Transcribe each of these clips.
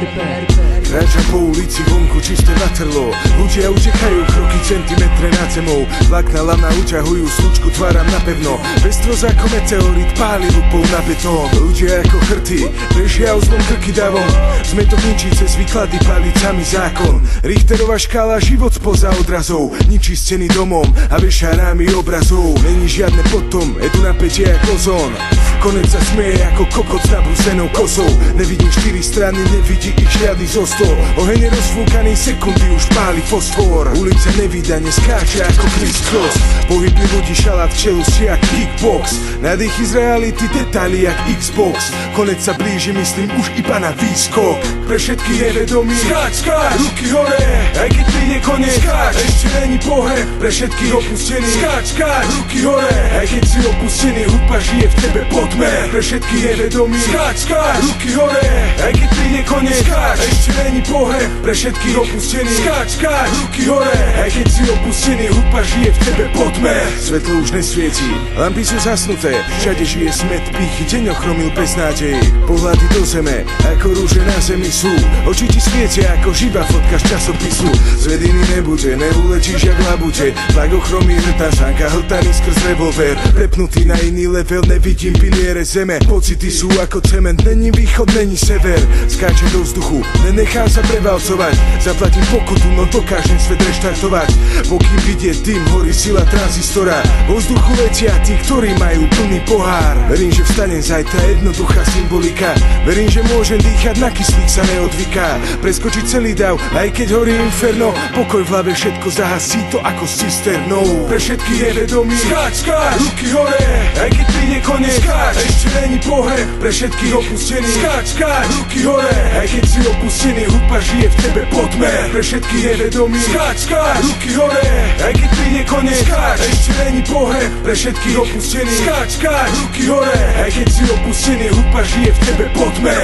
Kráčam po ulici, vonku čisté vatrlo. Ľudia utekajú kroky centimetre nad zemou. Vlákna lana uťahujú, slučku tváram napevno. Pestros ako meteorit páli lupou na betón. Ľudia ako chrty, bežia o zlom krky davom. Zmetok ničí cez výklady palicami zákon. Richterová škála život spoza odrazov. Ničí steny domom a veša rámy obrazov. Není žiadne potom, je tu napätie ako zón. Konec sa smeje ako kokot s nabrúsenou kosou. Nevidím štyri strany, nevidí ich žiadny zostol. Oheň rozfúkaný sekundy už páli fosfor. Ulica nevydane skáče ako Chris Cross. Pohyby ľudí šalát v čelusti jak kickbox. Nádych z reality detaily jak Xbox. Konec sa blíži, myslím už iba na výskok. Pre všetky je vedomí skáč, skáč, ruky hore. Aj keď príde koniec, skáč, ešte není pohreb. Pre všetkých opustených skáč, skáč, ruky hore. Aj keď si opustený, hudba žije v tebe pod. Pre všetky je vedomí skáč, skáč, ruky hore. Aj keď príde koniec, skáč, ešte není pohreb. Pre všetkých opustených skáč, skáč, ruky hore. Aj keď si opustený, hudba žije v tebe potme. Svetlo už nesvietí, lampy sú zasnuté. Všade žije smet, pichy, deň ochromil bez nádejí. Pohľady do zeme, ako rúže na zemi sú. Oči ti svietia ako živá fotka z časopisu. Zvediny nebude, neuletíš jak labute. Tlak ochromí hrtá sánka, hltaný skrz revolver. Prepnutý na iný level, nevidím piliere zeme. Pocity sú ako cement, není východ, není sever. Skáčem do vzduchu, nenechám sa prevalcovať. Zaplatím pokutu, no dokážem svet reštartovať. Pokým vidieť dym, horí sila tranzistora. Vo vzduchu letia tí, ktorí majú plný pohár. Verím, že vstanem zajtra, jednoduchá symbolika. Verím, že môžem dýchať, na kyslík sa neodvyká. Preskočiť celý dav, aj keď horí inferno. Pokoj v hlave všetko zahasí to ako s cisternou. Pre všetky je vedomí skáč, skáč, ruky hore. Aj keď príde koniec, skáč, ešte není pohreb. Pre všetkých opustených skáč, skáč, ruky hore. Aj keď si opustený, hudba žije v tebe potme. Pre všetky je vedomí skáč, skáč, ruky hore. Aj keď príde koniec, skáč, ešte není pohreb. Pre všetkých opustených skáč, skáč, ruky hore. Aj keď si opustený, hudba žije v tebe potme.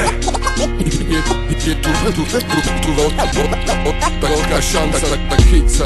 Je tu veľká šanca, tak chyť sa